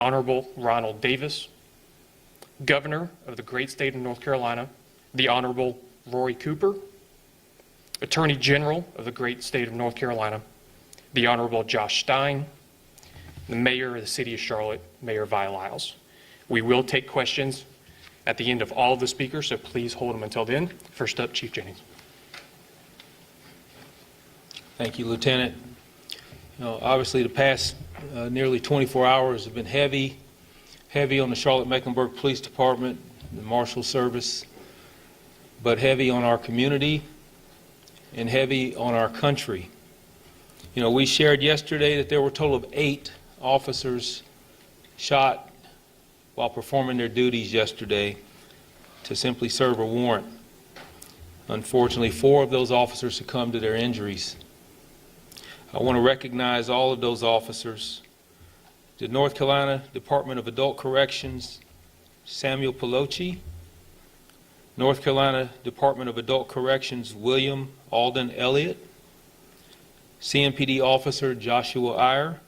Honorable Ronald Davis, Governor of the great state of North Carolina, the Honorable Roy Cooper, Attorney General of the great state of North Carolina, the Honorable Josh Stein, the Mayor of the City of Charlotte, Mayor Vi Lyles. We will take questions at the end of all of the speakers, so please hold them until then. First up, Chief Jennings. Thank you, Lieutenant. Obviously the past nearly 24 hours have been heavy on the Charlotte-Mecklenburg Police Department, the Marshal Service, but heavy on our community and heavy on our country. We shared yesterday that there were a total of 8 officers shot while performing their duties yesterday to simply serve a warrant. Unfortunately, 4 of those officers succumbed to their injuries. I want to recognize all of those officers. The North Carolina Department of Adult Corrections, Samuel Pelosi. North Carolina Department of Adult Corrections, William Alden Elliott. CMPD Officer Joshua Iyer.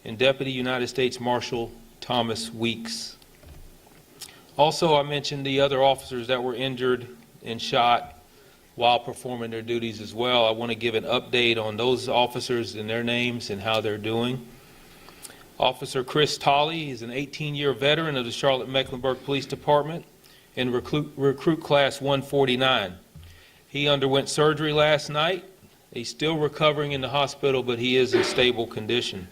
And Deputy United States Marshal Thomas Weeks. Also, I mentioned the other officers that were injured and shot while performing their duties as well. I want to give an update on those officers and their names and how they're doing. Officer Chris Tolley is an 18-year veteran of the Charlotte-Mecklenburg Police Department in recruit class 149. He underwent surgery last night. He's still recovering in the hospital, but he is in stable condition.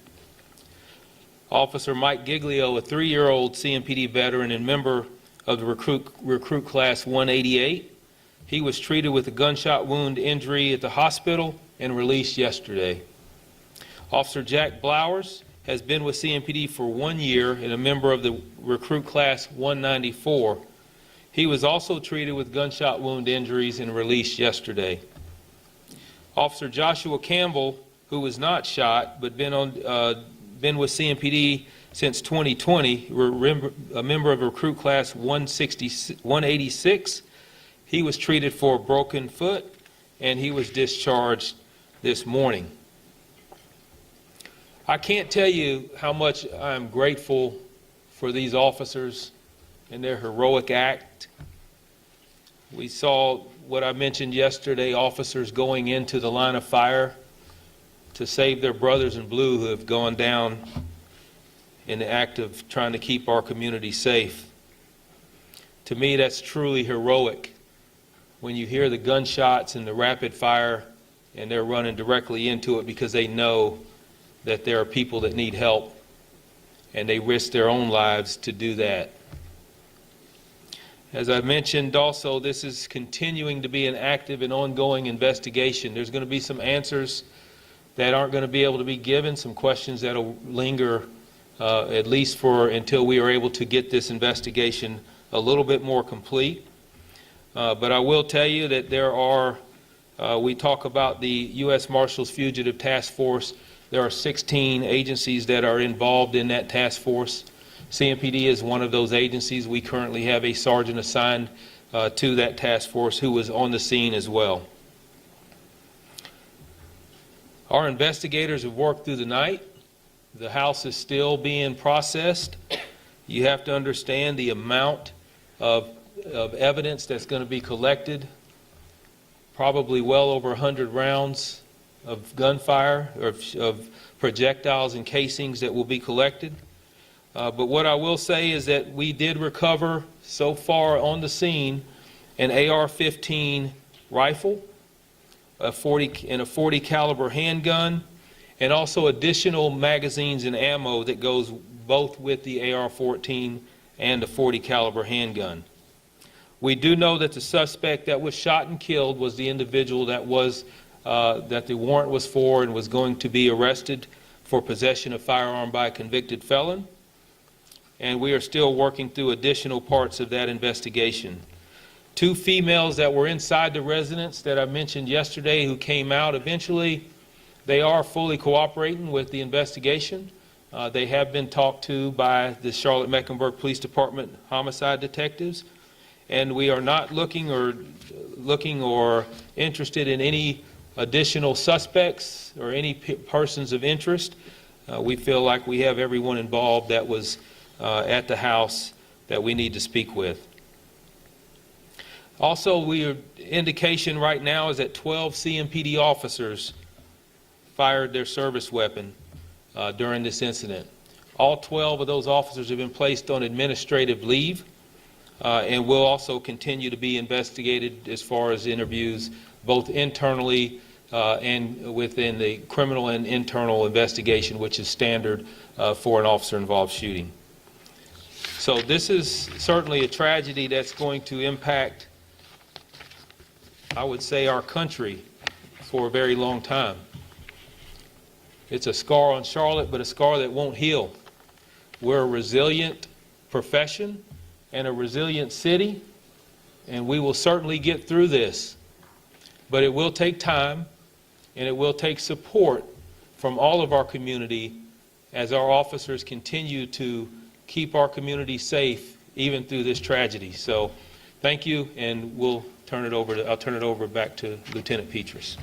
Officer Mike Giglio, a 3-year-old CMPD veteran and member of the recruit class 188. He was treated with a gunshot wound injury at the hospital and released yesterday. Officer Jack Blowers has been with CMPD for 1 year and a member of the recruit class 194. He was also treated with gunshot wound injuries and released yesterday. Officer Joshua Campbell, who was not shot but been with CMPD since 2020, a member of recruit class 186. He was treated for a broken foot and he was discharged this morning. I can't tell you how much I'm grateful for these officers and their heroic act. We saw what I mentioned yesterday, officers going into the line of fire to save their brothers in blue who have gone down in the act of trying to keep our community safe. To me, that's truly heroic. When you hear the gunshots and the rapid fire and they're running directly into it because they know that there are people that need help and they risk their own lives to do that. As I mentioned also, this is continuing to be an active and ongoing investigation. There's going to be some answers that aren't going to be able to be given, some questions that will linger at least for until we are able to get this investigation a little bit more complete. But I will tell you that there are, we talk about the U.S. Marshals Fugitive Task Force. There are 16 agencies that are involved in that task force. CMPD is one of those agencies. We currently have a sergeant assigned to that task force who was on the scene as well. Our investigators have worked through the night. The house is still being processed. You have to understand the amount of evidence that's going to be collected. Probably well over 100 rounds of gunfire or of projectiles and casings that will be collected. But what I will say is that we did recover so far on the scene an AR-15 rifle, a 40 caliber handgun, and also additional magazines and ammo that goes both with the AR-14 and the 40 caliber handgun. We do know that the suspect that was shot and killed was the individual that the warrant was for and was going to be arrested for possession of firearm by a convicted felon. And we are still working through additional parts of that investigation. 2 females that were inside the residence that I mentioned yesterday who came out eventually, they are fully cooperating with the investigation. They have been talked to by the Charlotte-Mecklenburg Police Department homicide detectives, and we are not looking or interested in any additional suspects or any persons of interest. We feel like we have everyone involved that was at the house that we need to speak with. Also, indication right now is that 12 CMPD officers fired their service weapon during this incident. All 12 of those officers have been placed on administrative leave and will also continue to be investigated as far as interviews, both internally and within the criminal and internal investigation, which is standard for an officer-involved shooting. So this is certainly a tragedy that's going to impact, I would say, our country for a very long time. It's a scar on Charlotte, but a scar that won't heal. We're a resilient profession and a resilient city, and we will certainly get through this. But it will take time, and it will take support from all of our community as our officers continue to keep our community safe even through this tragedy. So thank you, and I'll turn it over back to Lieutenant Petrus.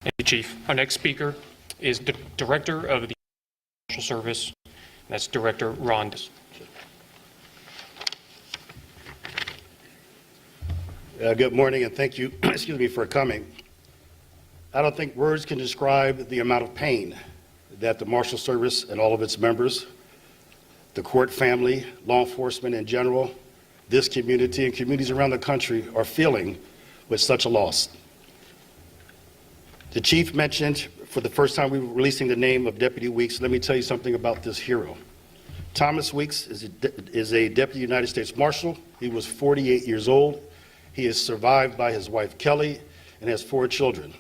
Thank you, Chief. Our next speaker is the Director of the Marshal Service, and that's Director Ron. Good morning, and thank you, excuse me, for coming. I don't think words can describe the amount of pain that the Marshal Service and all of its members, the court family, law enforcement in general, this community, and communities around the country are feeling with such a loss. The Chief mentioned for the first time we were releasing the name of Deputy Weeks. Let me tell you something about this hero. Thomas Weeks is a Deputy United States Marshal. He was 48 years old. He is survived by his wife Kelly and has 4 children.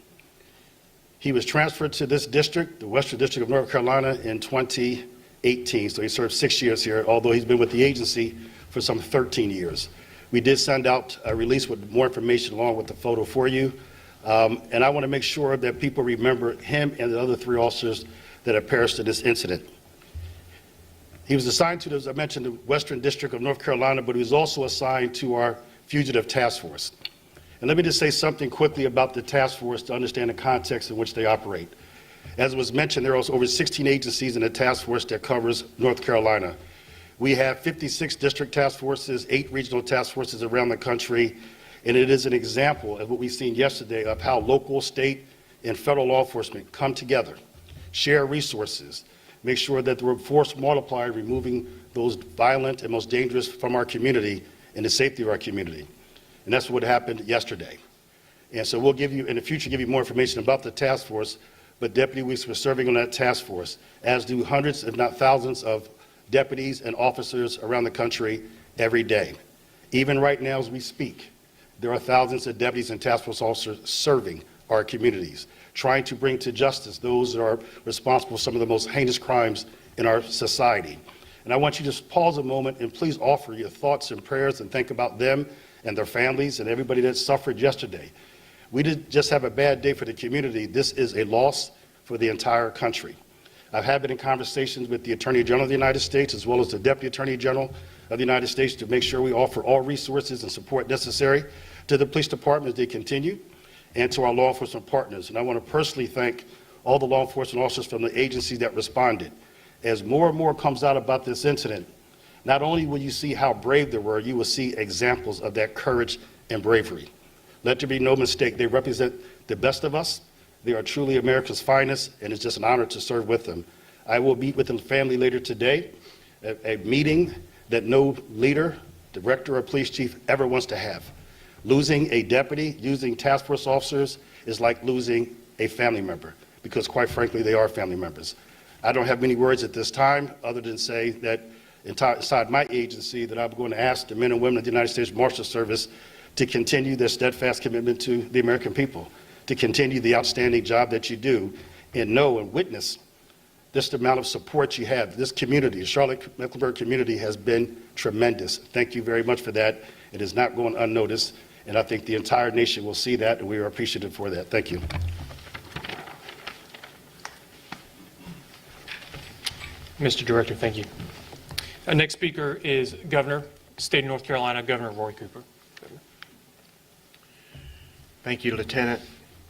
He was transferred to this district, the Western District of North Carolina, in 2018. So he served 6 years here, although he's been with the agency for some 13 years. We did send out a release with more information along with the photo for you. And I want to make sure that people remember him and the other 3 officers that have perished in this incident. He was assigned to, as I mentioned, the Western District of North Carolina, but he was also assigned to our Fugitive Task Force. And let me just say something quickly about the task force to understand the context in which they operate. As was mentioned, there are over 16 agencies in the task force that covers North Carolina. We have 56 district task forces, 8 regional task forces around the country, and it is an example of what we've seen yesterday of how local, state, and federal law enforcement come together, share resources, make sure that the force multiplier, removing those violent and most dangerous from our community and the safety of our community. And that's what happened yesterday. And so we'll give you, in the future, give you more information about the task force, but Deputy Weeks was serving on that task force, as do hundreds, if not thousands, of deputies and officers around the country every day. Even right now as we speak, there are thousands of deputies and task force officers serving our communities, trying to bring to justice those that are responsible for some of the most heinous crimes in our society. And I want you to just pause a moment and please offer your thoughts and prayers and think about them and their families and everybody that suffered yesterday. We didn't just have a bad day for the community. This is a loss for the entire country. I have been in conversations with the Attorney General of the United States as well as the Deputy Attorney General of the United States to make sure we offer all resources and support necessary to the police department as they continue and to our law enforcement partners. And I want to personally thank all the law enforcement officers from the agencies that responded. As more and more comes out about this incident, not only will you see how brave they were, you will see examples of that courage and bravery. Let there be no mistake, they represent the best of us. They are truly America's finest, and it's just an honor to serve with them. I will meet with the family later today, a meeting that no leader, director, or police chief ever wants to have. Losing a deputy, using task force officers, is like losing a family member, because quite frankly, they are family members. I don't have many words at this time other than say that inside my agency that I'm going to ask the men and women of the United States Marshal Service to continue their steadfast commitment to the American people, to continue the outstanding job that you do, and know and witness this amount of support you have. This community, the Charlotte-Mecklenburg community, has been tremendous. Thank you very much for that. It is not going unnoticed, and I think the entire nation will see that, and we are appreciative for that. Thank you. Mr. Director, thank you. Our next speaker is Governor, State of North Carolina, Governor Roy Cooper. Thank you, Lieutenant.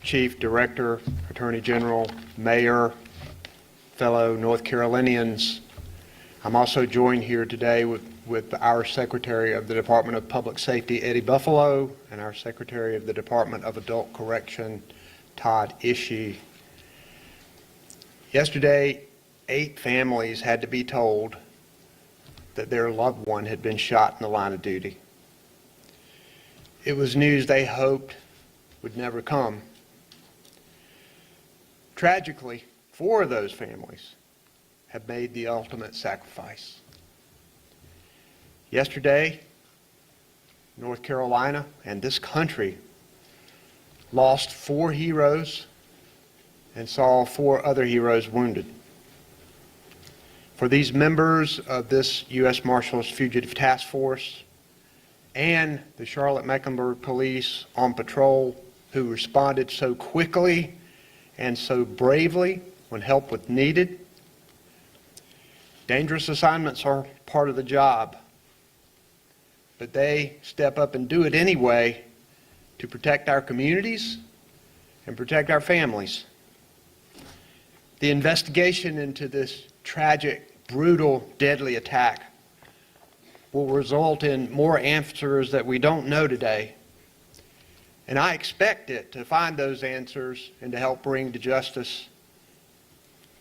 Chief, Director, Attorney General, Mayor, fellow North Carolinians. I'm also joined here today with our Secretary of the Department of Public Safety, Eddie Buffalo, and our Secretary of the Department of Adult Correction, Todd Ishii. Yesterday, 8 families had to be told that their loved one had been shot in the line of duty. It was news they hoped would never come. Tragically, 4 of those families have made the ultimate sacrifice. Yesterday, North Carolina and this country lost 4 heroes and saw 4 other heroes wounded. For these members of this U.S. Marshals Fugitive Task Force and the Charlotte-Mecklenburg Police on patrol who responded so quickly and so bravely when help was needed, dangerous assignments are part of the job, but they step up and do it anyway to protect our communities and protect our families. The investigation into this tragic, brutal, deadly attack will result in more answers that we don't know today. And I expect it to find those answers and to help bring to justice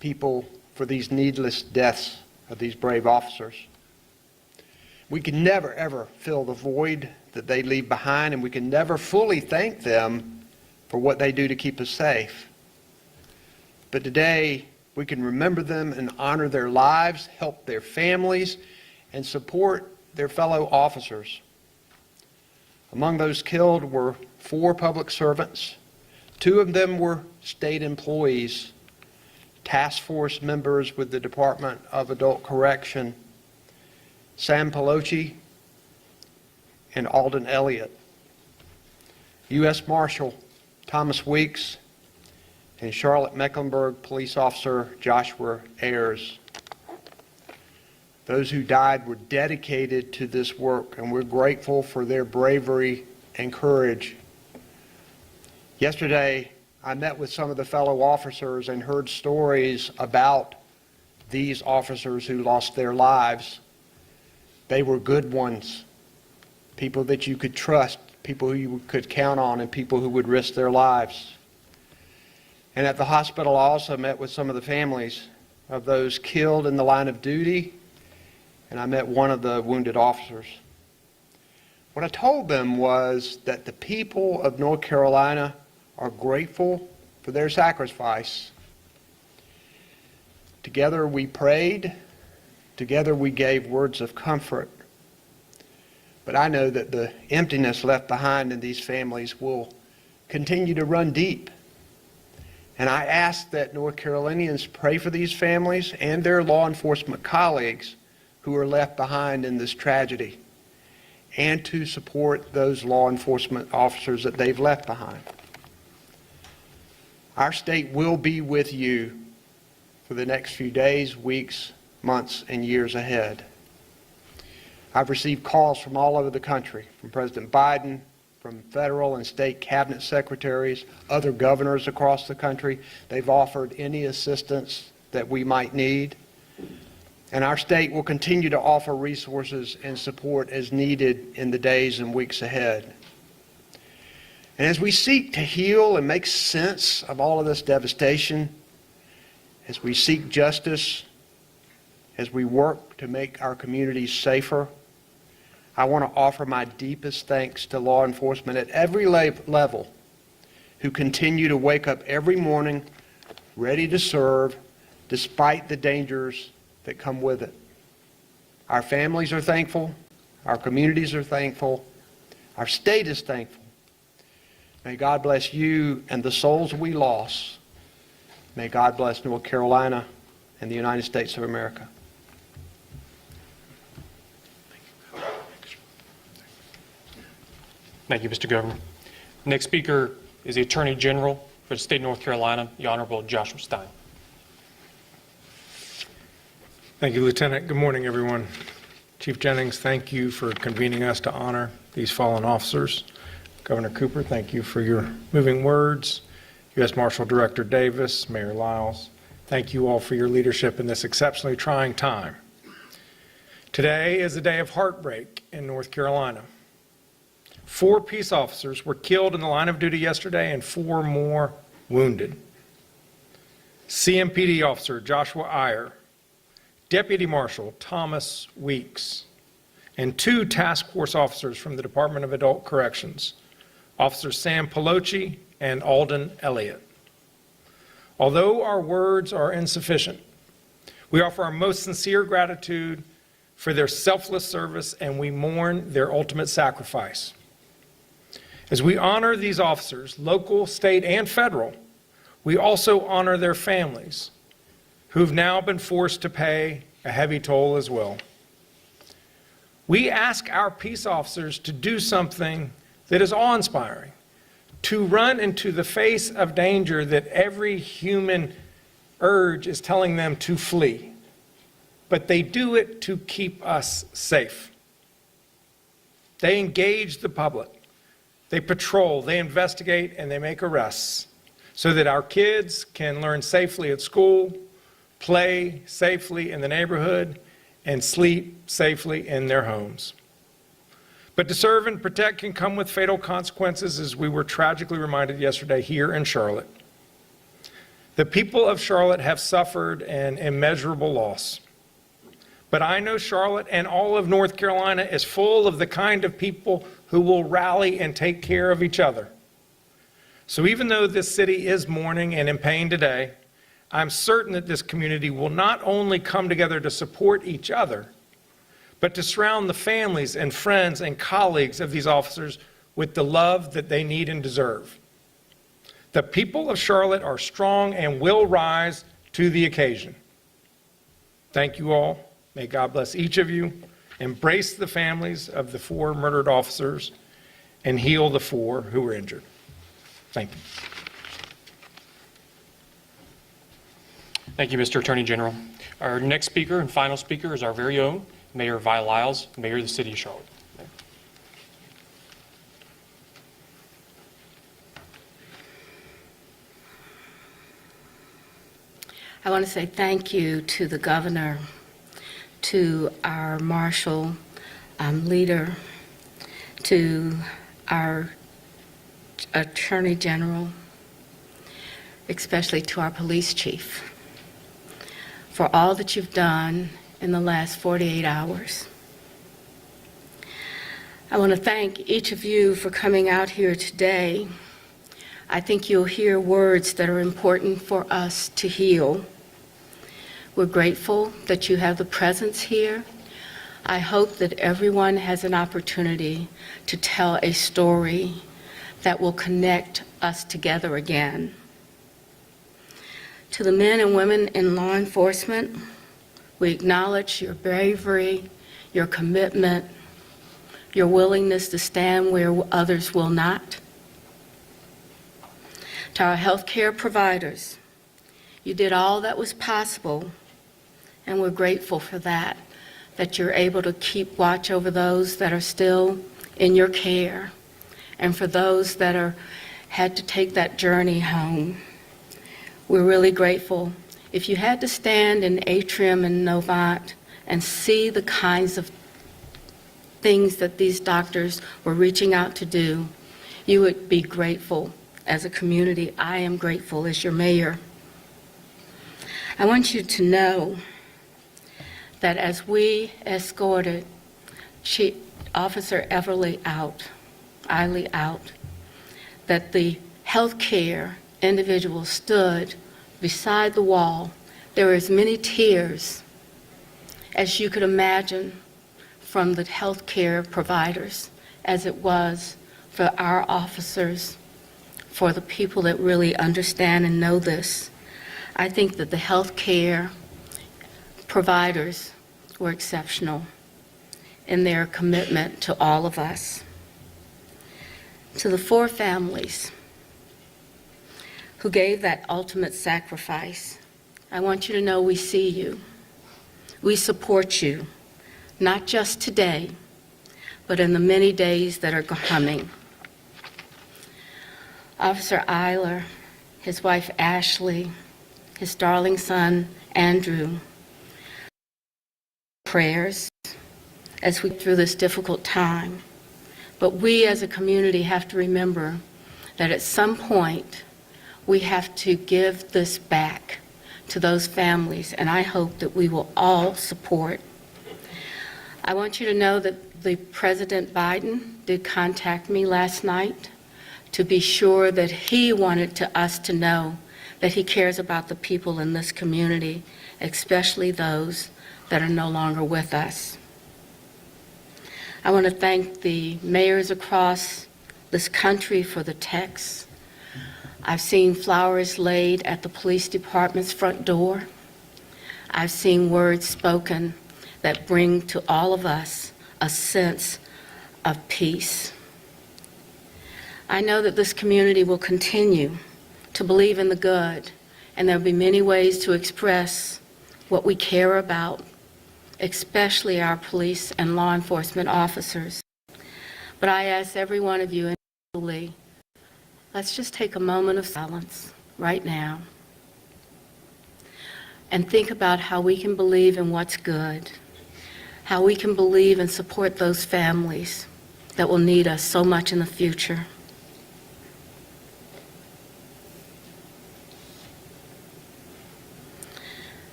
people for these needless deaths of these brave officers. We can never, ever fill the void that they leave behind, and we can never fully thank them for what they do to keep us safe. But today, we can remember them and honor their lives, help their families, and support their fellow officers. Among those killed were 4 public servants. 2 of them were state employees, task force members with the Department of Adult Correction, Sam Pelosi and Alden Elliott, U.S. Marshal Thomas Weeks, and Charlotte-Mecklenburg Police Officer Joshua Ayers. Those who died were dedicated to this work, and we're grateful for their bravery and courage. Yesterday, I met with some of the fellow officers and heard stories about these officers who lost their lives. They were good ones, people that you could trust, people who you could count on, and people who would risk their lives. And at the hospital, I also met with some of the families of those killed in the line of duty, and I met one of the wounded officers. What I told them was that the people of North Carolina are grateful for their sacrifice. Together we prayed, together we gave words of comfort. But I know that the emptiness left behind in these families will continue to run deep. And I ask that North Carolinians pray for these families and their law enforcement colleagues who are left behind in this tragedy, and to support those law enforcement officers that they've left behind. Our state will be with you for the next few days, weeks, months, and years ahead. I've received calls from all over the country, from President Biden, from federal and state cabinet secretaries, other governors across the country. They've offered any assistance that we might need. And our state will continue to offer resources and support as needed in the days and weeks ahead. And as we seek to heal and make sense of all of this devastation, as we seek justice, as we work to make our communities safer, I want to offer my deepest thanks to law enforcement at every level who continue to wake up every morning ready to serve despite the dangers that come with it. Our families are thankful, our communities are thankful, our state is thankful. May God bless you and the souls we lost. May God bless North Carolina and the United States of America. Thank you, Mr. Governor. Next speaker is the Attorney General for the state of North Carolina, the Honorable Joshua Stein. Thank you, Lieutenant. Good morning, everyone. Chief Jennings, thank you for convening us to honor these fallen officers. Governor Cooper, thank you for your moving words. U.S. Marshal Director Davis, Mayor Lyles, thank you all for your leadership in this exceptionally trying time. Today is a day of heartbreak in North Carolina. 4 peace officers were killed in the line of duty yesterday and 4 more wounded. CMPD officer Joshua Iyer, Deputy Marshal Thomas Weeks, and 2 task force officers from the Department of Adult Corrections, Officers Sam Pelosi and Alden Elliott. Although our words are insufficient, we offer our most sincere gratitude for their selfless service, and we mourn their ultimate sacrifice. As we honor these officers, local, state, and federal, we also honor their families, who've now been forced to pay a heavy toll as well. We ask our peace officers to do something that is awe-inspiring, to run into the face of danger that every human urge is telling them to flee. But they do it to keep us safe. They engage the public. They patrol, they investigate, and they make arrests so that our kids can learn safely at school, play safely in the neighborhood, and sleep safely in their homes. But to serve and protect can come with fatal consequences, as we were tragically reminded yesterday here in Charlotte. The people of Charlotte have suffered an immeasurable loss. But I know Charlotte and all of North Carolina is full of the kind of people who will rally and take care of each other. So even though this city is mourning and in pain today, I'm certain that this community will not only come together to support each other, but to surround the families and friends and colleagues of these officers with the love that they need and deserve. The people of Charlotte are strong and will rise to the occasion. Thank you all. May God bless each of you, embrace the families of the 4 murdered officers, and heal the 4 who were injured. Thank you. Thank you, Mr. Attorney General. Our next speaker and final speaker is our very own Mayor Vi Lyles, Mayor of the City of Charlotte. I want to say thank you to the governor, to our marshal leader, to our attorney general, especially to our police chief, for all that you've done in the last 48 hours. I want to thank each of you for coming out here today. I think you'll hear words that are important for us to heal. We're grateful that you have the presence here. I hope that everyone has an opportunity to tell a story that will connect us together again. To the men and women in law enforcement, we acknowledge your bravery, your commitment, your willingness to stand where others will not. To our healthcare providers, you did all that was possible, and we're grateful for that, that you're able to keep watch over those that are still in your care, and for those that had to take that journey home. We're really grateful. If you had to stand in Atrium and Novant and see the kinds of things that these doctors were reaching out to do, you would be grateful as a community. I am grateful as your mayor. I want you to know that as we escorted Chief Officer Eiley out, that the healthcare individual stood beside the wall. There were as many tears as you could imagine from the healthcare providers as it was for our officers, for the people that really understand and know this. I think that the healthcare providers were exceptional in their commitment to all of us. To the 4 families who gave that ultimate sacrifice, I want you to know we see you. We support you, not just today, but in the many days that are coming. Officer Eiler, his wife Ashley, his darling son Andrew. Prayers as we go through this difficult time. But we as a community have to remember that at some point we have to give this back to those families, and I hope that we will all support. I want you to know that the President Biden did contact me last night to be sure that he wanted us to know that he cares about the people in this community, especially those that are no longer with us. I want to thank the mayors across this country for the texts. I've seen flowers laid at the police department's front door. I've seen words spoken that bring to all of us a sense of peace. I know that this community will continue to believe in the good, and there'll be many ways to express what we care about, especially our police and law enforcement officers. But I ask every one of you individually, let's just take a moment of silence right now and think about how we can believe in what's good, how we can believe and support those families that will need us so much in the future.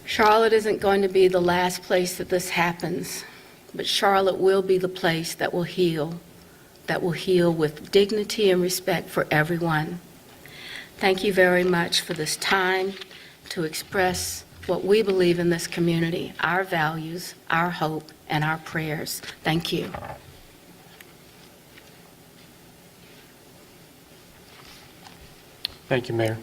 Charlotte isn't going to be the last place that this happens, but Charlotte will be the place that will heal with dignity and respect for everyone. Thank you very much for this time to express what we believe in this community, our values, our hope, and our prayers. Thank you. Thank you, Mayor.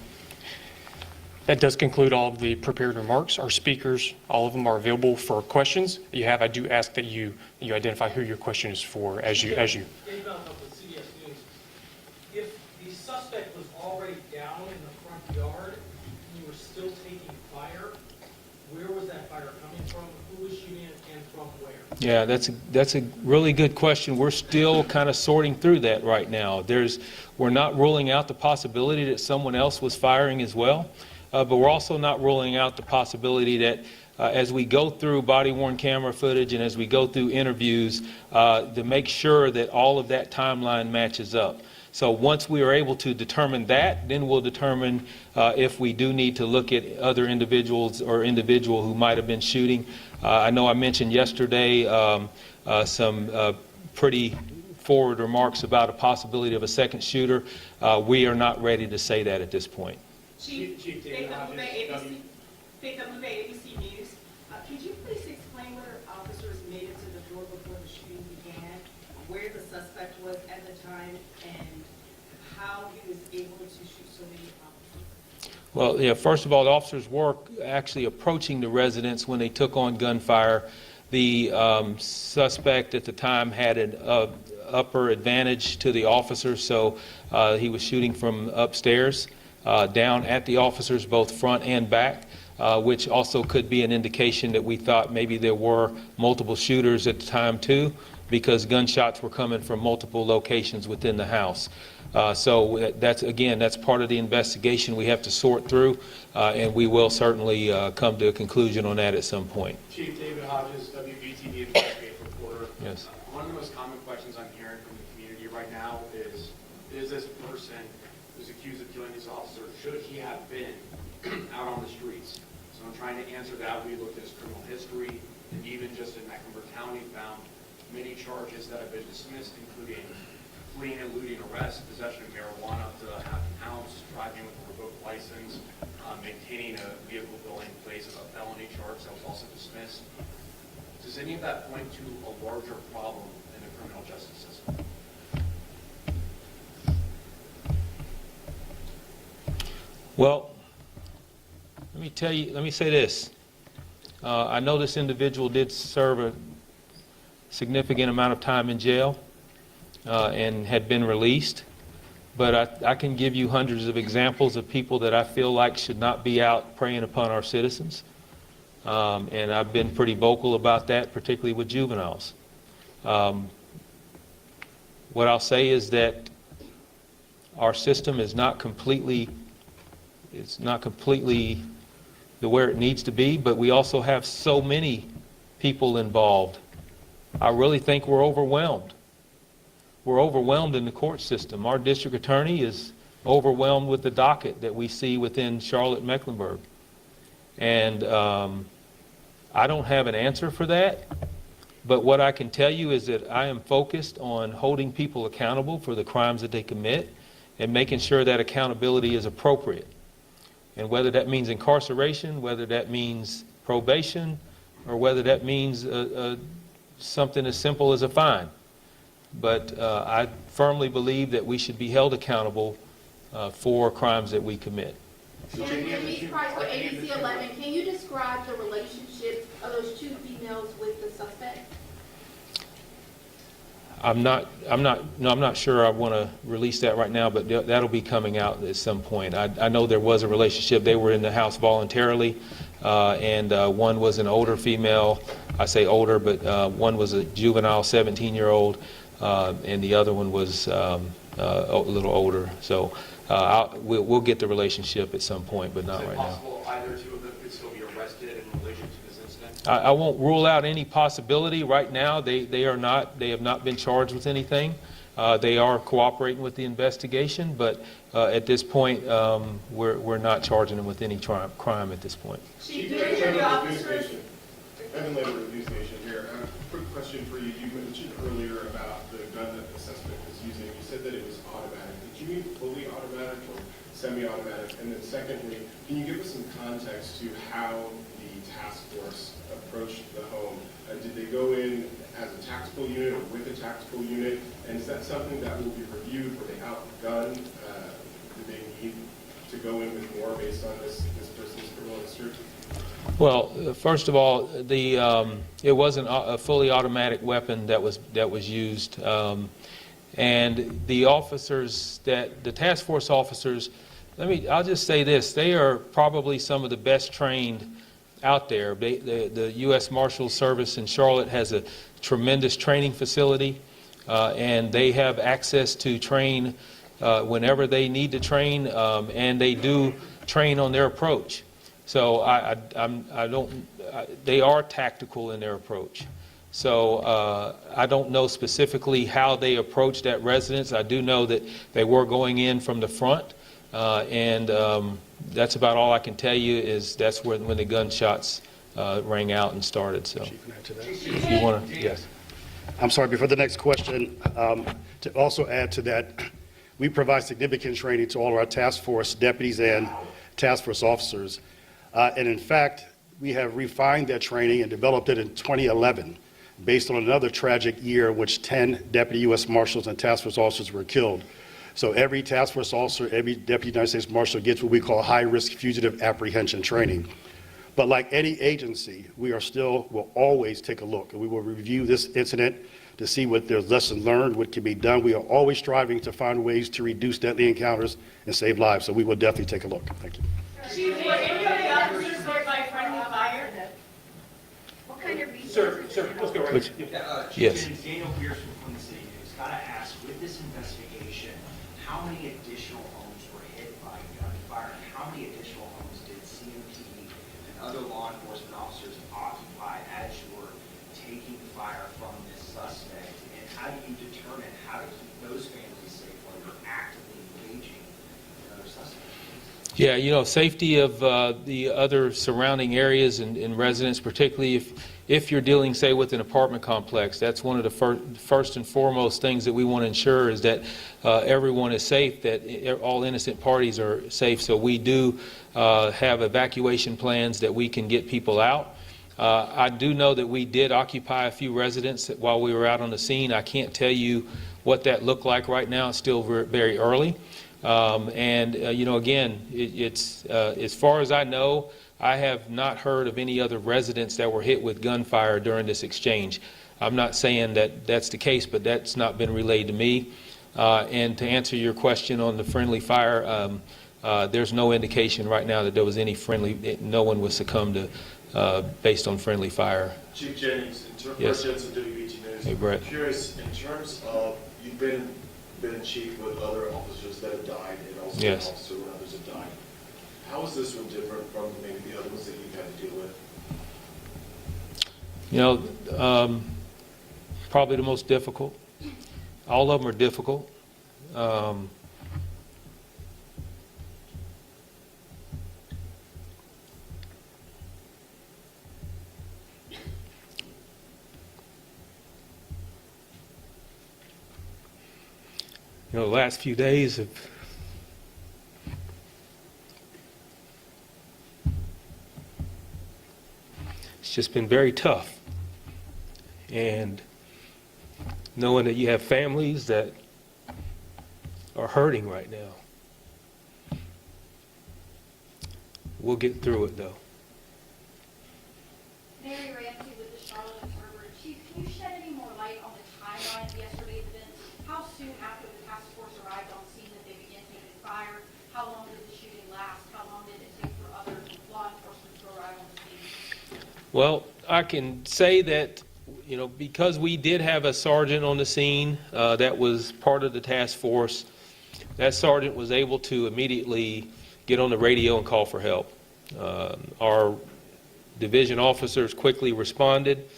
That does conclude all of the prepared remarks. Our speakers, all of them are available for questions. I do ask that you identify who your question is for as you. Dave Bell with CBS News. If the suspect was already down in the front yard and you were still taking fire, where was that fire coming from? Who was shooting it and from where? Yeah, that's a really good question. We're still kind of sorting through that right now. We're not ruling out the possibility that someone else was firing as well. But we're also not ruling out the possibility that as we go through body-worn camera footage and as we go through interviews, to make sure that all of that timeline matches up. So once we are able to determine that, then we'll determine if we do need to look at other individuals or individual who might have been shooting. I know I mentioned yesterday some pretty forward remarks about a possibility of a second shooter. We are not ready to say that at this point. Chief David Hodges, Faith ABC News. Could you please explain whether officers made it to the door before the shooting began, where the suspect was at the time, and how he was able to shoot so many officers? Well, yeah, first of all, the officers were actually approaching the residence when they took on gunfire. The suspect at the time had an upper advantage to the officers, so he was shooting from upstairs. Down at the officers, both front and back, which also could be an indication that we thought maybe there were multiple shooters at the time too, because gunshots were coming from multiple locations within the house. So that's part of the investigation we have to sort through, and we will certainly come to a conclusion on that at some point. Chief David Hodges, WBTV investigative reporter. Yes. One of the most common questions I'm hearing from the community right now is this person who's accused of killing these officers, should he have been out on the streets? So I'm trying to answer that. We looked at his criminal history, and even just in Mecklenburg County found many charges that have been dismissed, including fleeing and eluding arrest, possession of marijuana up to half an ounce, driving with a revoked license, maintaining a vehicle billing place of a felony charge that was also dismissed. Does any of that point to a larger problem in the criminal justice system? Well, let me say this. I know this individual did serve a significant amount of time in jail and had been released, but I can give you hundreds of examples of people that I feel like should not be out preying upon our citizens. And I've been pretty vocal about that, particularly with juveniles. What I'll say is that our system is not completely it's not completely where it needs to be, but we also have so many people involved. I really think we're overwhelmed. We're overwhelmed in the court system. Our district attorney is overwhelmed with the docket that we see within Charlotte-Mecklenburg. And I don't have an answer for that, but what I can tell you is that I am focused on holding people accountable for the crimes that they commit and making sure that accountability is appropriate. And whether that means incarceration, whether that means probation, or whether that means something as simple as a fine. But I firmly believe that we should be held accountable for crimes that we commit. Denise Price with ABC 11, can you describe the relationship of those two females with the suspect? I'm not sure I want to release that right now, but that'll be coming out at some point. I know there was a relationship. They were in the house voluntarily, and one was an older female. I say older, but one was a juvenile 17-year-old, and the other one was a little older. So we'll get the relationship at some point, but not right now. Is it possible either two of them could still be arrested in relation to this incident? I won't rule out any possibility right now. They have not been charged with anything. They are cooperating with the investigation, but at this point, we're not charging them with any crime at this point. Chief, do any of the officers? Evan Labor, the news station here. Quick question for you. You mentioned earlier about the gun that the suspect was using. You said that it was automatic. Did you mean fully automatic or semi-automatic? And then secondly, can you give us some context to how the task force approached the home? Did they go in as a tactical unit or with a tactical unit? And is that something that will be reviewed? Were they outgunned? Did they need to go in with more based on this person's criminal history? Well, first of all, it wasn't a fully automatic weapon that was used, and the officers the task force officers. I'll just say this: they are probably some of the best trained out there. The U.S. Marshals Service in Charlotte has a tremendous training facility, and they have access to train whenever they need to train, and they do train on their approach. So they are tactical in their approach. So I don't know specifically how they approached that residence. I do know that they were going in from the front, and that's about all I can tell you. Is that's when the gunshots rang out and started. So, Chief, can I add to that? if you want to, yes. I'm sorry, before the next question, to also add to that, we provide significant training to all of our task force deputies and task force officers. And in fact, we have refined that training and developed it in 2011 based on another tragic year in which 10 deputy U.S. Marshals and task force officers were killed. So every task force officer, every deputy United States Marshal gets what we call high-risk fugitive apprehension training. But like any agency, will always take a look, and we will review this incident to see what there's lessons learned, what can be done. We are always striving to find ways to reduce deadly encounters and save lives, so we will definitely take a look. Thank you. Chief, were any of the officers hurt by friendly fire? What kind of reasons? Sir, let's go right. Yes. Daniel Pearson from the City News. Got to ask, with this investigation, how many additional homes were hit by gunfire, and how many additional homes did CMPD and other law enforcement officers occupy as you were taking fire from this suspect? And how do you determine how to keep those families safe while you're actively engaging another suspect? Yeah, safety of the other surrounding areas and residents, particularly if you're dealing, say, with an apartment complex, that's one of the first and foremost things that we want to ensure is that everyone is safe, that all innocent parties are safe. So we do have evacuation plans that we can get people out. I do know that we did occupy a few residents while we were out on the scene. I can't tell you what that looked like right now. It's still very early. Again, it's as far as I know, I have not heard of any other residents that were hit with gunfire during this exchange. I'm not saying that that's the case, but that's not been relayed to me. And to answer your question on the friendly fire, there's no indication right now that there was any no one was succumbed to based on friendly fire. Chief Jennings, Yes. Brett Jensen, WBT News. Hey, Brett. I'm curious, in terms of, you've been chief with other officers that have died and also Yes. an officer when others have died. How is this one different from maybe the other ones that you've had to deal with? You know, probably the most difficult. All of them are difficult. You know, the last few days have it's just been very tough. And knowing that you have families that are hurting right now. We'll get through it, though. Mary Ramsey with the Charlotte Observer. Chief, can you shed any more light on the timeline of yesterday's events? How soon after the task force arrived on scene that they began taking fire? How long did the shooting last? How long did it take for other law enforcement to arrive on the scene? Well, I can say that, you know, because we did have a sergeant on the scene that was part of the task force, that sergeant was able to immediately get on the radio and call for help. Our division officers quickly responded.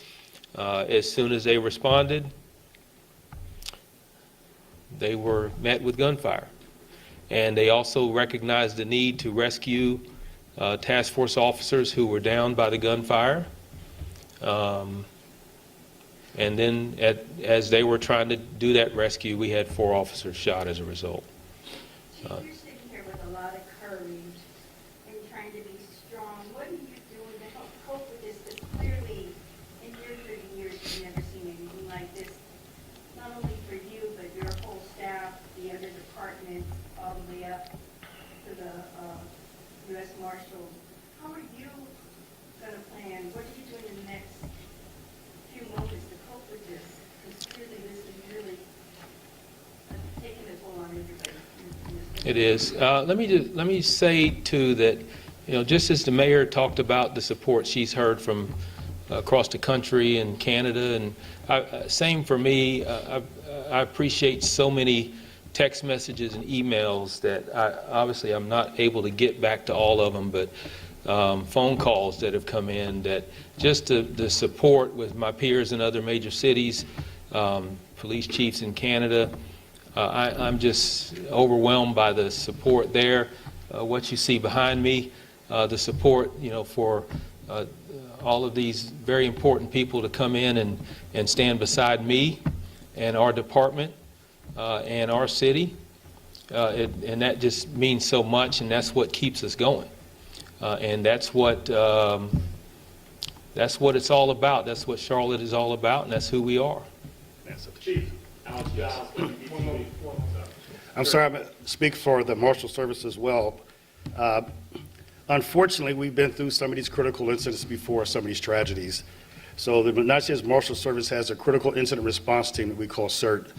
As soon as they responded, they were met with gunfire. And they also recognized the need to rescue task force officers who were downed by the gunfire. And then as they were trying to do that rescue, we had 4 officers shot as a result. Chief, you're sitting here with a lot of courage and trying to be strong. What are you doing to help cope with this? Because clearly, in your 30 years, you've never seen anything like this, not only for you, but your whole staff, the other departments, all the way up to the U.S. Marshals. How are you going to plan? What are you doing in the next few moments to cope with this? Because clearly, this is really taking a toll on everybody. It is. Let me say too that, you know, just as the mayor talked about the support she's heard from across the country and Canada, and same for me. I appreciate so many text messages and emails that obviously I'm not able to get back to all of them, but phone calls that have come in, that just the support with my peers in other major cities, police chiefs in Canada. I'm just overwhelmed by the support there. What you see behind me, the support, you know, for all of these very important people to come in and stand beside me and our department and our city. And that just means so much, and that's what keeps us going. And that's what it's all about. That's what Charlotte is all about, and that's who we are. Chief, Alex Giles, I'm sorry, I'm speak for the Marshal Service as well. Unfortunately, we've been through some of these critical incidents before, some of these tragedies. So the United States Marshal Service has a critical incident response team that we call CERT.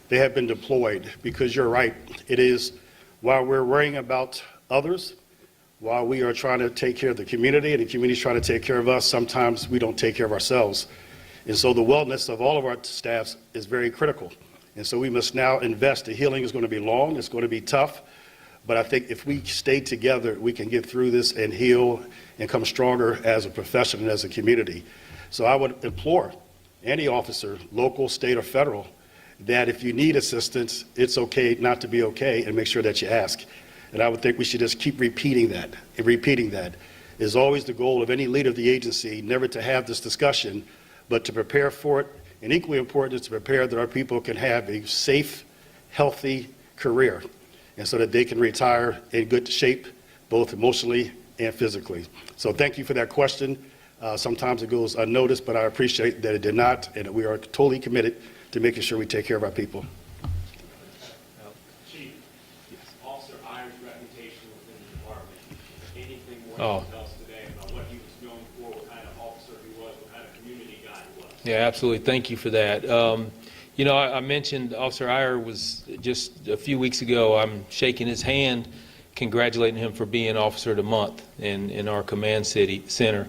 They have been deployed because you're right. It is, while we're worrying about others, while we are trying to take care of the community and the community is trying to take care of us, sometimes we don't take care of ourselves. And so the wellness of all of our staffs is very critical. And so we must now invest. The healing is going to be long, it's going to be tough, but I think if we stay together, we can get through this and heal and come stronger as a profession and as a community. So I would implore any officer, local, state, or federal, that if you need assistance, it's okay not to be okay, and make sure that you ask. And I would think we should just keep repeating that. And repeating that is always the goal of any leader of the agency, never to have this discussion, but to prepare for it. And equally important is to prepare that our people can have a safe, healthy career, and so that they can retire in good shape, both emotionally and physically. So thank you for that question. Sometimes it goes unnoticed, but I appreciate that it did not, and that we are totally committed to making sure we take care of our people. Chief, Officer Iyer's reputation within the department, anything more you can tell us today about what he was known for, what kind of officer he was, what kind of community guy he was? Yeah, absolutely. Thank you for that. You know, I mentioned Officer Iyer was just a few weeks ago. I'm shaking his hand, congratulating him for being Officer of the Month in our command center.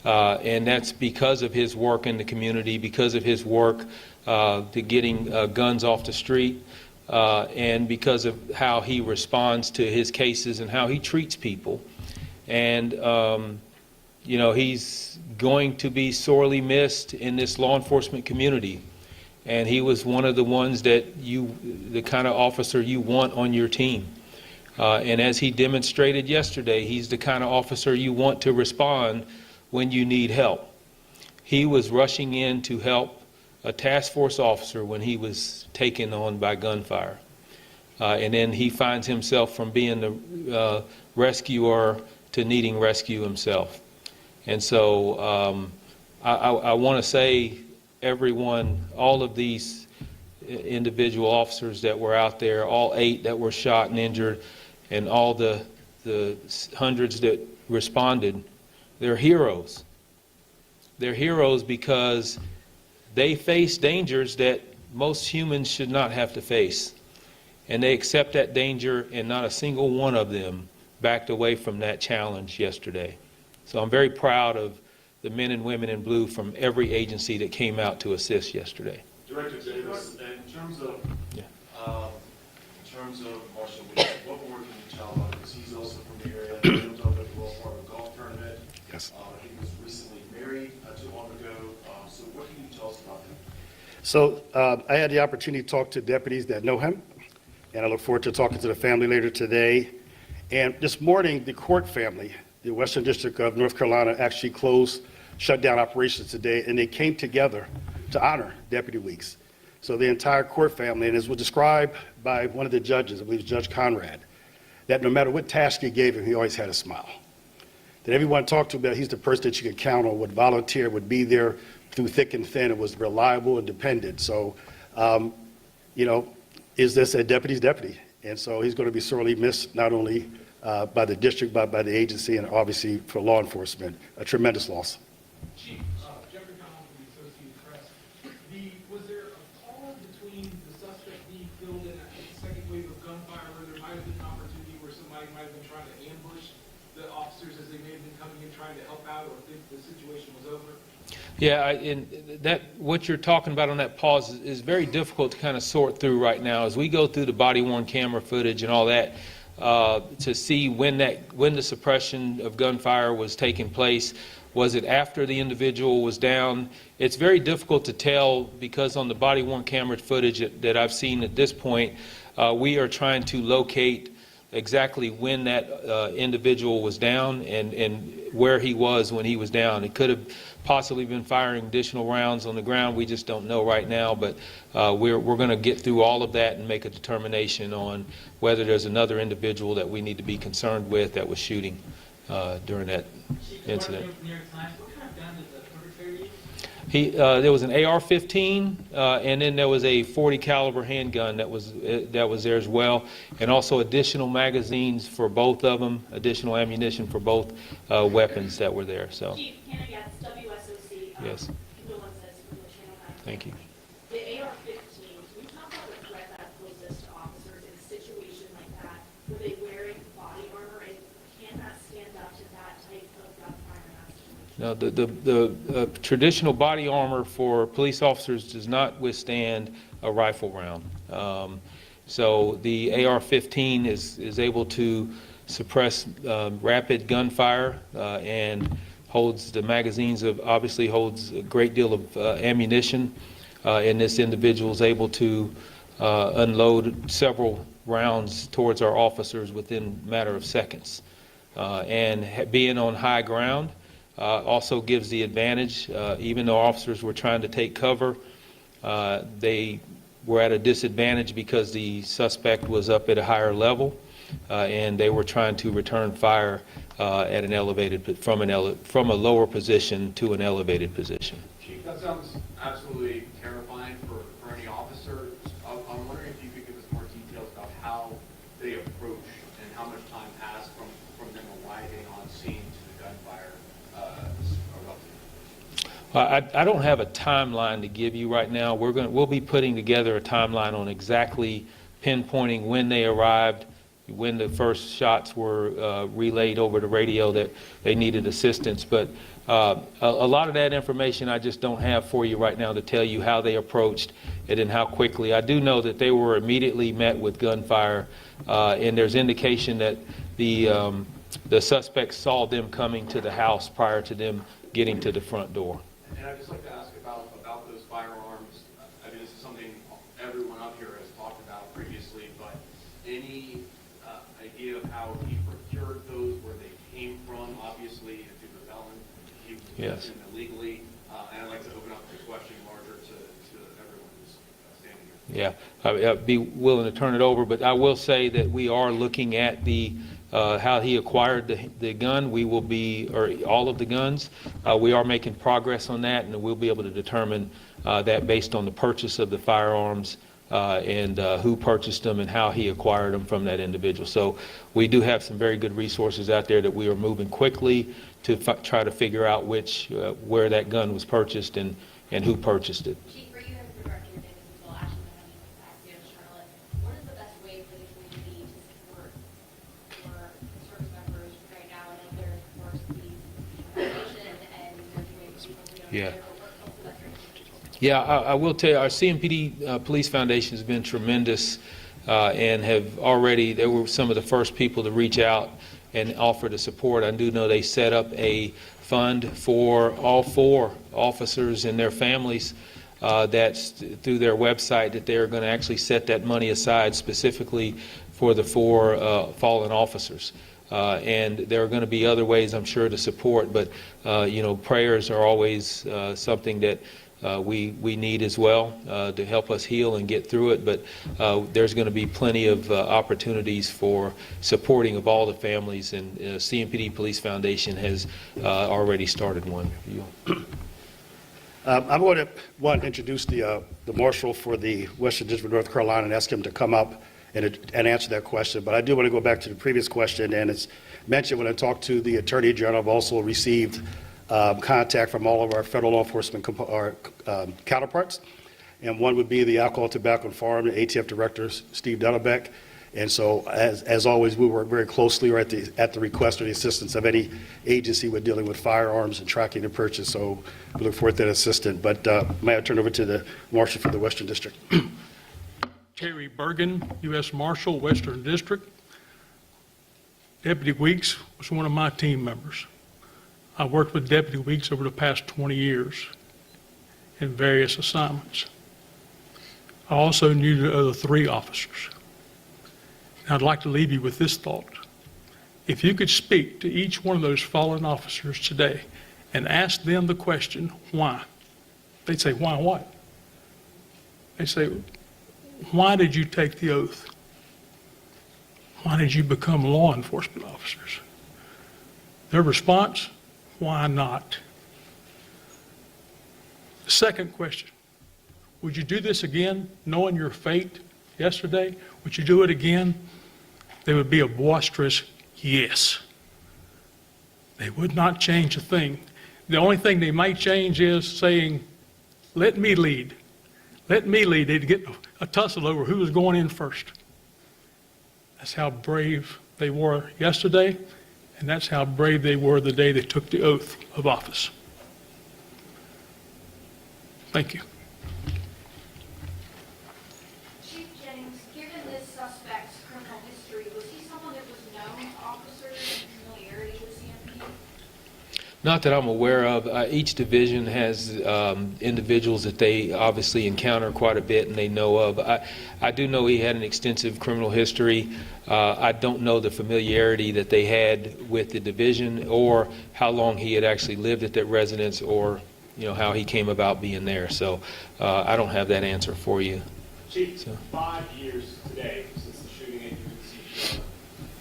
And that's because of his work in the community, because of his work to getting guns off the street, and because of how he responds to his cases and how he treats people. And, he's going to be sorely missed in this law enforcement community. And he was one of the ones that the kind of officer you want on your team. And as he demonstrated yesterday, he's the kind of officer you want to respond when you need help. He was rushing in to help a task force officer when he was taken on by gunfire. And then he finds himself from being the rescuer to needing rescue himself. And so I want to say everyone, all of these individual officers that were out there, all 8 that were shot and injured, and all the hundreds that responded, they're heroes. They're heroes because they face dangers that most humans should not have to face. And they accept that danger, and not a single one of them backed away from that challenge yesterday. So I'm very proud of the men and women in blue from every agency that came out to assist yesterday. Director Davis, in terms of Marshall Weeks, what more can you tell him? Because he's also from the area. He was over at the World Part of Golf Tournament. Yes. He was recently married not too long ago. So what can you tell us about him? So I had the opportunity to talk to deputies that know him, and I look forward to talking to the family later today. And this morning, the Court family, the Western District of North Carolina, actually shut down operations today, and they came together to honor Deputy Weeks. So the entire Court family, and as was described by one of the judges, I believe Judge Conrad, that no matter what task you gave him, he always had a smile. That everyone talked to about, he's the person that you could count on, would volunteer, would be there through thick and thin, and was reliable and dependent. So, is this a deputy's deputy? And so he's going to be sorely missed, not only by the district, but by the agency, and obviously for law enforcement, a tremendous loss. Chief, Jeffrey Collins from the Associated Press. Was there a call between the suspect being killed and a second wave of gunfire where there might have been an opportunity where somebody might have been trying to ambush the officers as they may have been coming in trying to help out, or think the situation was over? Yeah, and what you're talking about on that pause is very difficult to kind of sort through right now. As we go through the body-worn camera footage and all that, to see when the suppression of gunfire was taking place. Was it after the individual was down? It's very difficult to tell because on the body-worn camera footage that I've seen at this point, we are trying to locate exactly when that individual was down and where he was when he was down. It could have possibly been firing additional rounds on the ground. We just don't know right now, but we're going to get through all of that and make a determination on whether there's another individual that we need to be concerned with that was shooting during that incident. What kind of gun did the perpetrator use? There was an AR-15, and then there was a .40 caliber handgun that was there as well, and also additional magazines for both of them, additional ammunition for both weapons that were there. So. Chief, Hannah Gatz, WSOC. Yes. Condolences for the Channel 9. Thank you. The AR-15, can you talk about the threat that poses to officers in a situation like that? Were they wearing body armor, and can that stand up to that type of gunfire in that situation? Now, the traditional body armor for police officers does not withstand a rifle round. So the AR-15 is able to suppress rapid gunfire and holds the magazines obviously holds a great deal of ammunition, and this individual is able to unload several rounds towards our officers within a matter of seconds. And being on high ground also gives the advantage. Even though officers were trying to take cover, they were at a disadvantage because the suspect was up at a higher level, and they were trying to return fire at an elevated from a lower position to an elevated position. Chief, that sounds absolutely terrifying for any officer. I'm wondering if you could give us more details about how they approach and how much time passed from them arriving on scene to the gunfire erupting. I don't have a timeline to give you right now. We'll be putting together a timeline on exactly pinpointing when they arrived, when the first shots were relayed over the radio that they needed assistance. But a lot of that information I just don't have for you right now to tell you how they approached it and how quickly. I do know that they were immediately met with gunfire, and there's indication that the the suspects saw them coming to the house prior to them getting to the front door. And I'd just like to ask about those firearms. I mean, this is something everyone up here has talked about previously, but any idea of how he procured those, where they came from? Obviously, if he was a felon, he was Yes. using them illegally. And I'd like to open up the question larger to everyone who's standing here. Yeah, I'd be willing to turn it over, but I will say that we are looking at the how he acquired the gun. We will be, or all of the guns. We are making progress on that, and we'll be able to determine that based on the purchase of the firearms and who purchased them and how he acquired them from that individual. So we do have some very good resources out there that we are moving quickly to try to figure out where that gun was purchased and who purchased it. Chief, for you as the director of Davis Control, Ashley Mahoney, back here in Charlotte, what is the best way for the community to support your service members right now? I know there's, of course, the foundation and you're doing something over Yeah. there, but what's the best way to support? Yeah, I will tell you, our CMPD Police Foundation has been tremendous and have already, they were some of the first people to reach out and offer the support. I do know they set up a fund for all 4 officers and their families that's through their website, that they're going to actually set that money aside specifically for the 4 fallen officers. And there are going to be other ways, I'm sure, to support, but prayers are always something that we need as well to help us heal and get through it. But there's going to be plenty of opportunities for supporting of all the families, and CMPD Police Foundation has already started one. I'm going to introduce the marshal for the Western District of North Carolina and ask him to come up and answer that question. But I do want to go back to the previous question, and it's mentioned when I talked to the Attorney General. I've also received contact from all of our federal law enforcement counterparts, and one would be the Alcohol, Tobacco, and Farm, the ATF Director, Steve Dunnebeck. And so, as always, we work very closely or at the request or the assistance of any agency with dealing with firearms and tracking the purchase. So we look forward to that assistance. But may I turn over to the Marshal for the Western District? Terry Bergen, U.S. Marshal, Western District. Deputy Weeks was one of my team members. I worked with Deputy Weeks over the past 20 years in various assignments. I also knew the other 3 officers. And I'd like to leave you with this thought. If you could speak to each one of those fallen officers today and ask them the question, why? They'd say, why what? They say, why did you take the oath? Why did you become law enforcement officers? Their response, why not? The second question, would you do this again, knowing your fate yesterday? Would you do it again? There would be a boisterous yes. They would not change a thing. The only thing they might change is saying, let me lead. Let me lead. They'd get a tussle over who was going in first. That's how brave they were yesterday, and that's how brave they were the day they took the oath of office. Thank you. Chief Jennings, given this suspect's criminal history, was he someone that was known to officers and familiarity with CMPD? Not that I'm aware of. Each division has individuals that they obviously encounter quite a bit and they know of. I do know he had an extensive criminal history. I don't know the familiarity that they had with the division or how long he had actually lived at that residence or how he came about being there. So I don't have that answer for you. Chief, 5 years today since the shooting at UNC Charlotte.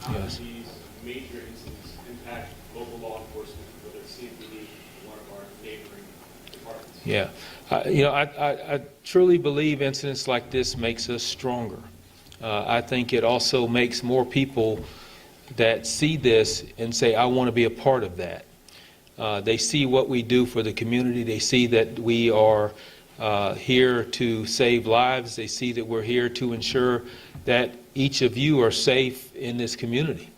How do these major incidents impact local law enforcement, whether it's CMPD or one of our neighboring departments? Yeah. I truly believe incidents like this makes us stronger. I think it also makes more people that see this and say, I want to be a part of that. They see what we do for the community. They see that we are here to save lives. They see that we're here to ensure that each of you are safe in this community.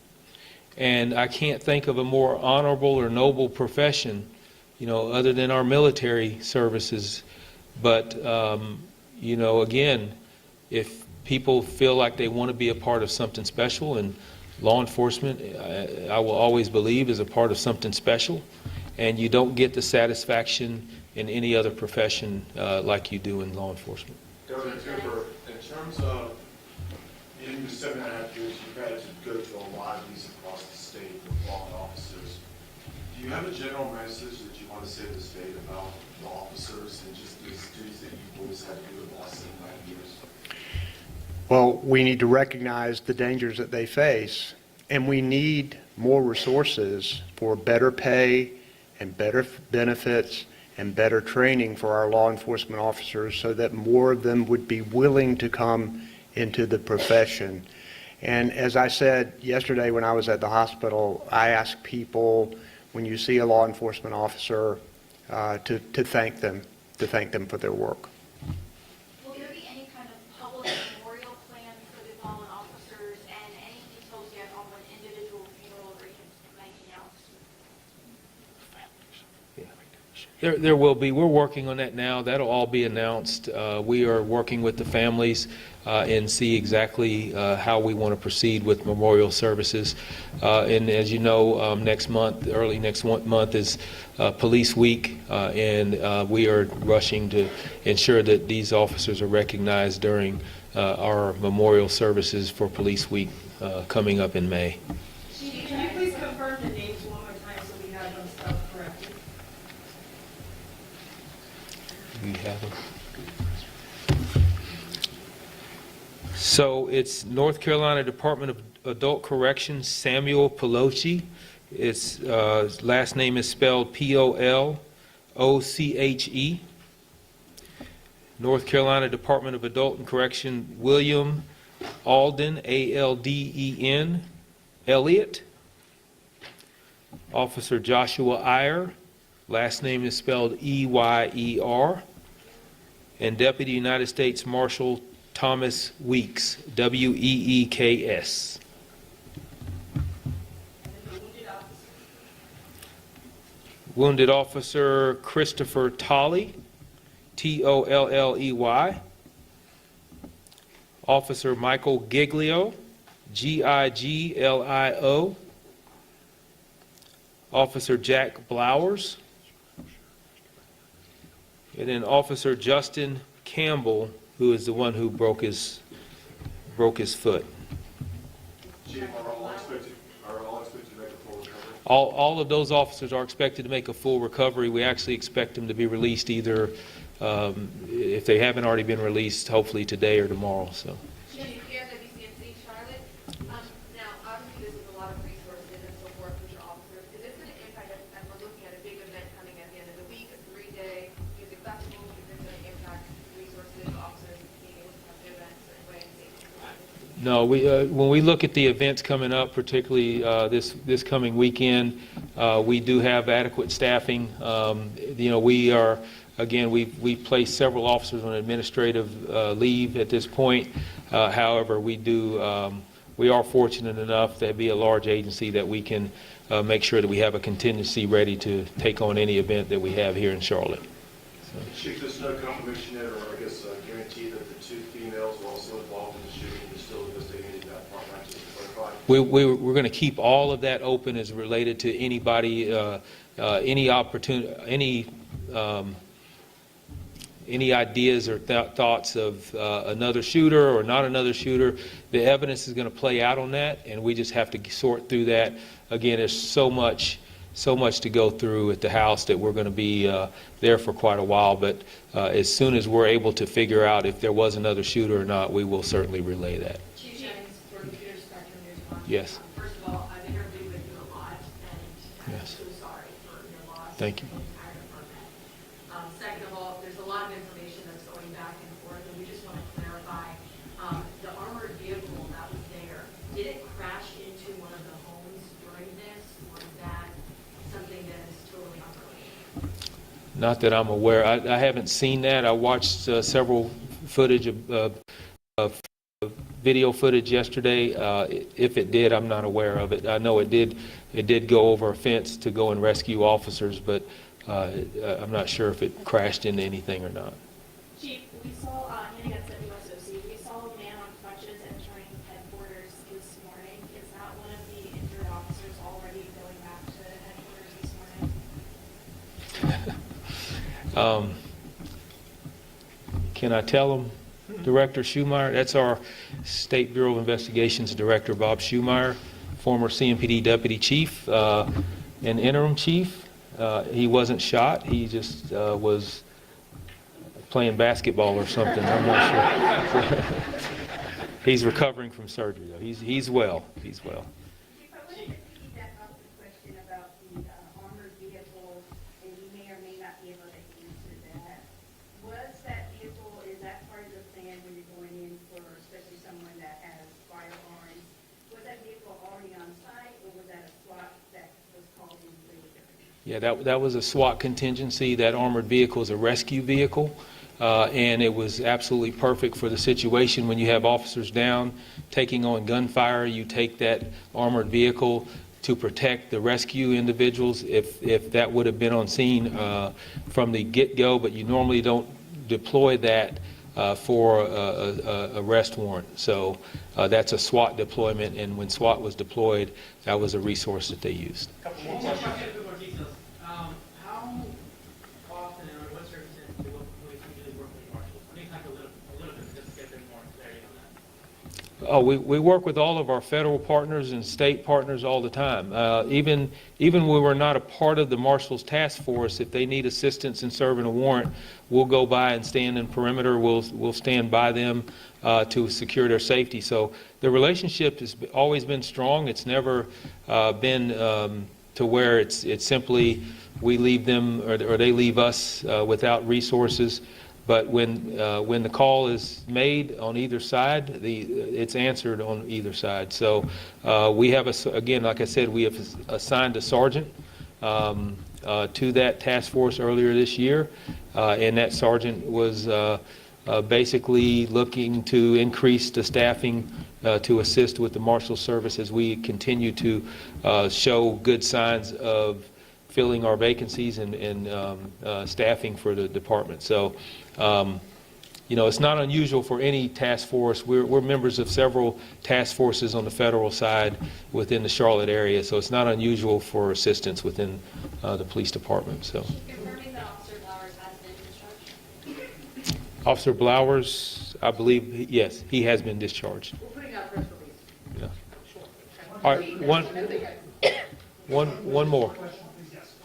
And I can't think of a more honorable or noble profession, other than our military services. But, again, if people feel like they want to be a part of something special and law enforcement, I will always believe, is a part of something special, and you don't get the satisfaction in any other profession like you do in law enforcement. Governor Cooper, in terms of, in the 7.5 years, you've had to go to a lot of these across the state with law officers. Do you have a general message that you want to say to the state about the officers and just these duties that you've always had to do in the last 7.5 years? Well, we need to recognize the dangers that they face, and we need more resources for better pay and better benefits and better training for our law enforcement officers so that more of them would be willing to come into the profession. And as I said yesterday when I was at the hospital, I ask people, when you see a law enforcement officer, to thank them for their work. Will there be any kind of public memorial plan for the fallen officers, and any details yet on an individual funeral or even anything else? There will be. We're working on that now. That'll all be announced. We are working with the families and see exactly how we want to proceed with memorial services. And as you know, next month, early next month is Police Week, and we are rushing to ensure that these officers are recognized during our memorial services for Police Week coming up in May. Chief, can you please confirm the names one more time so we have them spelled correctly? We have them. So it's North Carolina Department of Adult Corrections, Samuel Peloche. His last name is spelled P-O-L-O-C-H-E. North Carolina Department of Adult and Correction, William Alden, A-L-D-E-N, Elliott. Officer Joshua Iyer, last name is spelled E-Y-E-R. And Deputy United States Marshal Thomas Weeks, W-E-E-K-S. Wounded Officer Christopher Tolley, T-O-L-L-E-Y. Officer Michael Giglio, G-I-G-L-I-O. Officer Jack Blowers. And then Officer Justin Campbell, who is the one who broke his foot. Chief, are all expected to make a full recovery? All of those officers are expected to make a full recovery. We actually expect them to be released either, if they haven't already been released, hopefully today or tomorrow. So. WCMC, Charlotte. Now, obviously, this is a lot of resources and so forth with your officers. Is this going to impact, as we're looking at a big event coming at the end of the week, a 3-day music festival, is this going to impact resources, officers being able to have the events or way and safety? No, when we look at the events coming up, particularly this coming weekend, we do have adequate staffing. We are, again, we've placed several officers on administrative leave at this point. However, we are fortunate enough to be a large agency that we can make sure that we have a contingency ready to take on any event that we have here in Charlotte. Chief, there's no confirmation yet, or I guess guarantee that the 2 females were also involved in the shooting. You're still investigating that part, not just to clarify? We're going to keep all of that open as related to anybody, any opportunity, any ideas or thoughts of another shooter or not another shooter. The evidence is going to play out on that, and we just have to sort through that. Again, there's so much to go through at the House that we're going to be there for quite a while. But as soon as we're able to figure out if there was another shooter or not, we will certainly relay that. Chief Jennings, for Computer Spectrum News Watch. Yes. First of all, I've interviewed with you a lot, and I'm Yes. so sorry for your loss. Thank you. in the entire department. Second of all, there's a lot of information that's going back and forth, and we just want to clarify, the armored vehicle that was there, did it crash into one of the homes during this, or is that something that is totally unrelated? Not that I'm aware. I haven't seen that. I watched several footage of video footage yesterday. If it did, I'm not aware of it. I know it did go over a fence to go and rescue officers, but I'm not sure if it crashed into anything or not. Chief, we saw, handing out WSOC, we saw a man on crutches entering headquarters this morning. Is that one of Can I tell them? Director Schumeyer, that's our State Bureau of Investigations Director, Bob Schumeyer, former CMPD Deputy Chief and Interim Chief. He wasn't shot, he just was playing basketball or something, I'm not sure. He's recovering from surgery, though. He's well, he's well. Chief, I wanted to piggyback off the question about the armored vehicle, and you may or may not be able to answer that. Was that vehicle, is that part of the plan when you're going in for, especially someone that has firearms? Was that vehicle already on site, or was that a SWAT that was called in later? Yeah, that was a SWAT contingency. That armored vehicle is a rescue vehicle. And it was absolutely perfect for the situation when you have officers down taking on gunfire. You take that armored vehicle to protect the rescue individuals if that would have been on scene from the get-go, but you normally don't deploy that for a arrest warrant. So that's a SWAT deployment, and when SWAT was deployed, that was a resource that they used. Couple more questions. More details. How often and under what circumstances do police usually work with marshals? Let me talk a little bit just to get a bit more clarity on that. Oh, we work with all of our federal partners and state partners all the time. Even when we're not a part of the Marshals Task Force, if they need assistance in serving a warrant, we'll go by and stand in perimeter. We'll stand by them to secure their safety. So the relationship has always been strong. It's never been to where it's simply we leave them or they leave us without resources. But when the call is made on either side, it's answered on either side. So we have, again, like I said, we have assigned a sergeant to that task force earlier this year, and that sergeant was basically looking to increase the staffing to assist with the Marshal Service as we continue to show good signs of filling our vacancies and staffing for the department. So, you know, it's not unusual for any task force. We're members of several task forces on the federal side within the Charlotte area, so it's not unusual for assistance within the police department. So, Confirming that Officer Blowers has been discharged? Officer Blowers, I believe, yes, he has been discharged. We're putting out a press release. Yeah. All right, one more.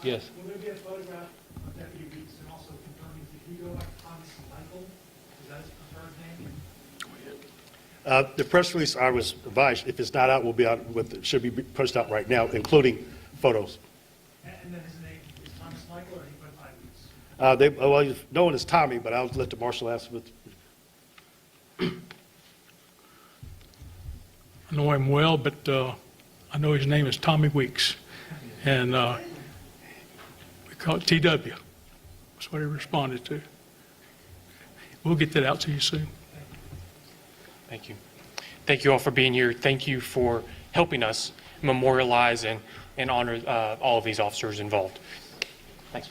Yes. Will there be a photograph of Deputy Weeks and also confirming, did he go by Thomas Michael? Is that his preferred name? The press release, I was advised, if it's not out, will be out should be pushed out right now, including photos. And then his name is Thomas Michael, or he went by Weeks? Well, he's known as Tommy, but I'll let the marshal ask. I know him well, but I know his name is Tommy Weeks. And we call it TW. That's what he responded to. We'll get that out to you soon. Thank you. Thank you all for being here. Thank you for helping us memorialize and honor all of these officers involved. Thanks.